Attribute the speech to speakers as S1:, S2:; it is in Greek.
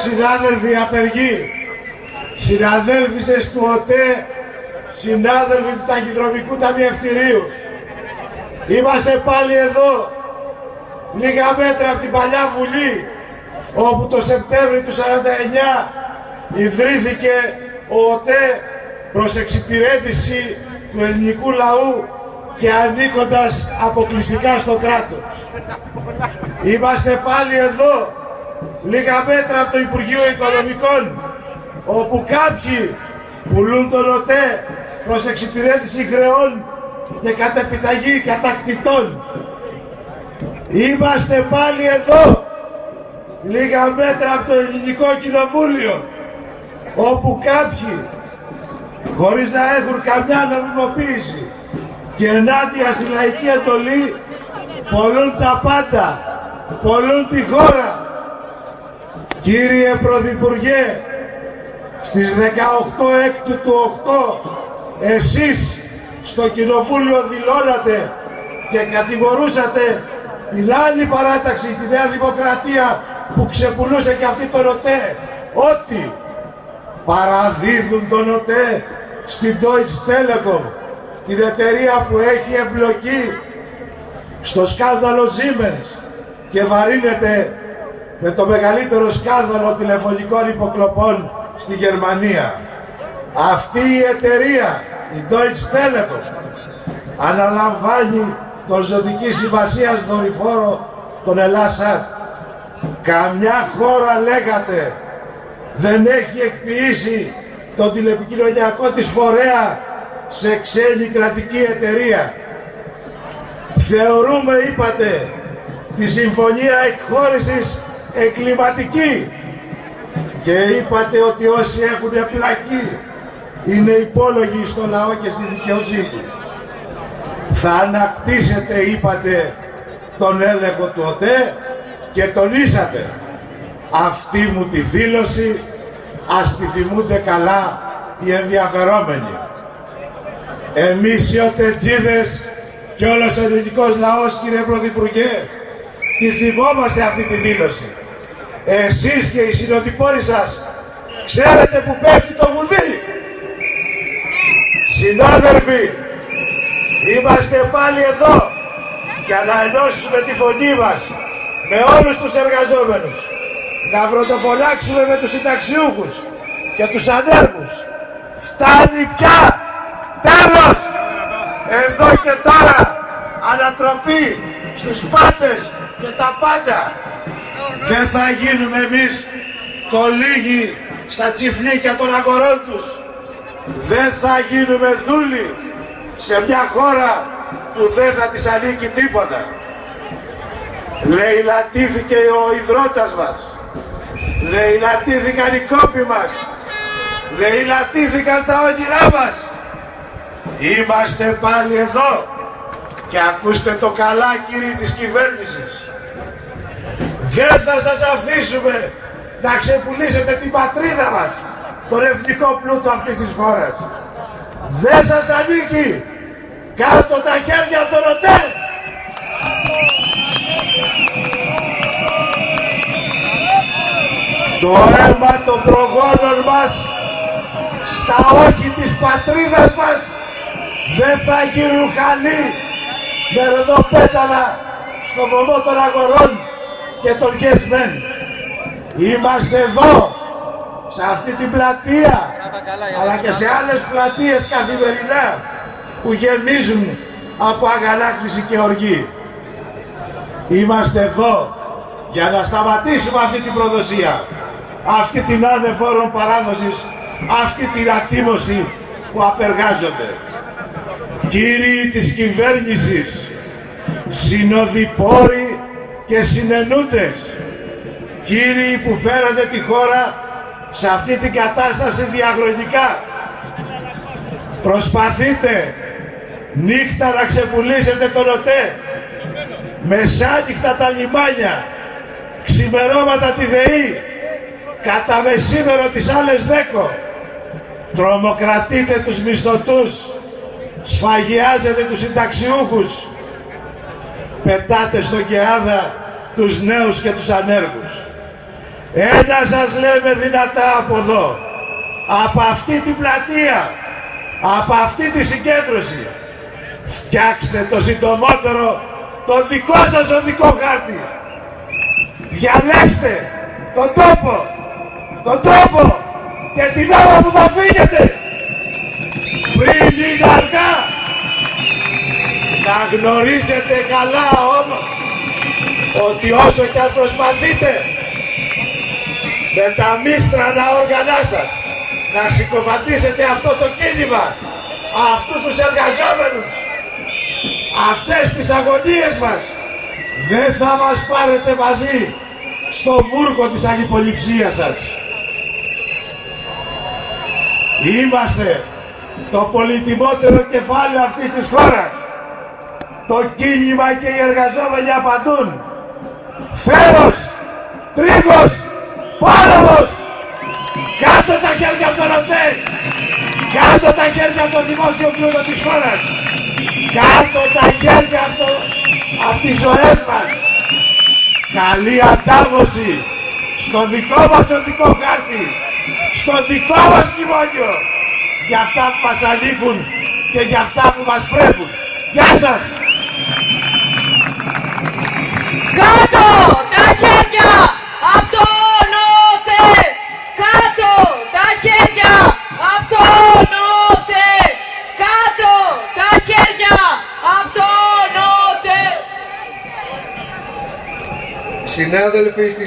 S1: συνάδελφοι απεργοί, συναδέλφισες του ΟΤΕ, συνάδελφοι του Ταχυδρομικού Ταμιευτηρίου, είμαστε πάλι εδώ, λίγα μέτρα από την παλιά Βουλή, όπου το Σεπτέμβρη του 49 ιδρύθηκε ο ΟΤΕ προς εξυπηρέτηση του ελληνικού λαού και ανήκοντας αποκλειστικά στο κράτος. Είμαστε πάλι εδώ, λίγα μέτρα από το Υπουργείο Οικονομικών, όπου κάποιοι πουλούν τον ΟΤΕ προς εξυπηρέτηση χρεών και κατ' επιταγή κατακτητών. Είμαστε πάλι εδώ, λίγα μέτρα από το Ελληνικό Κοινοβούλιο, όπου κάποιοι, χωρίς να έχουν καμιά νομιμοποίηση και ενάντια στη λαϊκή εντολή, πολλούν τα πάντα, πολλούν τη χώρα. Κύριε Πρωθυπουργέ, στις 18 Έκτου του 8, εσείς στο Κοινοβούλιο δηλώνατε και κατηγορούσατε την άλλη παράταξη, τη Νέα Δημοκρατία, που ξεπουλούσε και αυτή τον ΟΤΕ, ότι παραδίδουν τον ΟΤΕ στην Deutsche Telekom, την εταιρεία που έχει εμπλοκή στο σκάνδαλο Siemens και βαρύνεται με το μεγαλύτερο σκάνδαλο τηλεφωνικών υποκλοπών στη Γερμανία. Αυτή η εταιρεία, η Deutsche Telekom, αναλαμβάνει τον ζωτική σημασίας δορυφόρο τον Ελλάς-ΣΑΤ. Καμιά χώρα, λέγατε, δεν έχει εκποιήσει τον τηλεπικοινωνιακό της φορέα σε ξένη κρατική εταιρεία. Θεωρούμε, είπατε, τη συμφωνία εκχώρησης εγκληματική και είπατε ότι όσοι έχουν πλακεί είναι υπόλογοι στο λαό και στη δικαιοσύνη. Θα ανακτήσετε, είπατε, τον έλεγχο του ΟΤΕ και τονίσατε αυτή μου τη δήλωση, ας τη θυμούνται καλά οι ενδιαφερόμενοι. Εμείς οι ΟΤΕτζίδες και όλος ο ελληνικός λαός, κύριε Πρωθυπουργέ, τη θυμόμαστε αυτή τη δήλωση. Εσείς και οι συνοδοιπόροι σας ξέρετε που πέφτει το βουδί. Συνάδελφοι, είμαστε πάλι εδώ για να ενώσουμε τη φωνή μας με όλους τους εργαζόμενους, να πρωτοφωνάξουμε με τους συνταξιούχους και τους ανέργους. Φτάνει πια! Τέλος! Εδώ και τώρα ανατροπή στους πάντες και τα πάντα. Δεν θα γίνουμε εμείς κολύγοι στα τσιφλίκια των αγορών τους. Δεν θα γίνουμε δούλοι σε μια χώρα που δεν θα της ανήκει τίποτα. Λαιλατήθηκε ο ιδρώτας μας, λαιλατήθηκαν οι κόποι μας, λαιλατήθηκαν τα όνειρά μας. Είμαστε πάλι εδώ και ακούστε το καλά, κύριοι της κυβέρνησης. Δεν θα σας αφήσουμε να ξεπουλήσετε την πατρίδα μας, τον εθνικό πλούτο αυτής της χώρας. Δεν σας ανήκει. Κάτω τα χέρια από τον ΟΤΕ. Το αίμα των προγόνων μας στα όχι της πατρίδας μας δεν θα γίνουν χαλί με ροδοπέταλα στο βωμό των αγορών και των yes men. Είμαστε εδώ, σε αυτή την πλατεία, αλλά και σε άλλες πλατείες καθημερινά που γεμίζουν από αγανάκτηση και οργή. Είμαστε εδώ για να σταματήσουμε αυτή την προδοσία, αυτή την ανεφόρον παράδοση, αυτή την ατίμωση που απεργάζονται. Κύριοι της κυβέρνησης, συνοδοιπόροι και συνενούντες, κύριοι που φέρατε τη χώρα σε αυτή την κατάσταση διαχρονικά, προσπαθείτε νύχτα να ξεπουλήσετε τον ΟΤΕ, μεσάνυχτα τα λιμάνια, ξημερώματα τη ΔΕΗ, κατά μεσήμερο τις άλλες 10, τρομοκρατείτε τους μισθωτούς, σφαγιάζετε τους συνταξιούχους, πετάτε στον ΚΕΑΔΑ τους νέους και τους ανέργους. Ένα σας λέμε δυνατά από εδώ, από αυτή την πλατεία, από αυτή τη συγκέντρωση. Φτιάξτε το συντομότερο το δικό σας οδικό χάρτη. Διαλέξτε τον τόπο και την ώρα που θα φύγετε. Πριν είναι αργά. Να γνωρίζετε καλά όμως ότι όσο και αν προσπαθείτε με τα μίστρανα όργανά σας να συκοφαντήσετε αυτό το κίνημα, αυτούς τους εργαζόμενους, αυτές τις αγωνίες μας, δεν θα μας πάρετε μαζί στο βούρκο της ανυποληψίας σας. Είμαστε το πολυτιμότερο κεφάλαιο αυτής της χώρας. Το κίνημα και οι εργαζόμενοι απαντούν. Φέρος, τρίγος, πόλεμος. Κάτω τα χέρια από τον ΟΤΕ. Κάτω τα χέρια από το δημόσιο πλούτο της χώρας. Κάτω τα χέρια από τις ζωές μας. Καλή αντάμωση στο δικό μας οδικό χάρτη. Στο δικό μας μνημόνιο. Για αυτά που μας ανήκουν και για αυτά που μας πρέπει. Γεια σας!
S2: Κάτω τα χέρια από τον ΟΤΕ! Κάτω τα χέρια από τον ΟΤΕ! Κάτω τα χέρια από τον ΟΤΕ!
S3: Συνάδελφοι, στη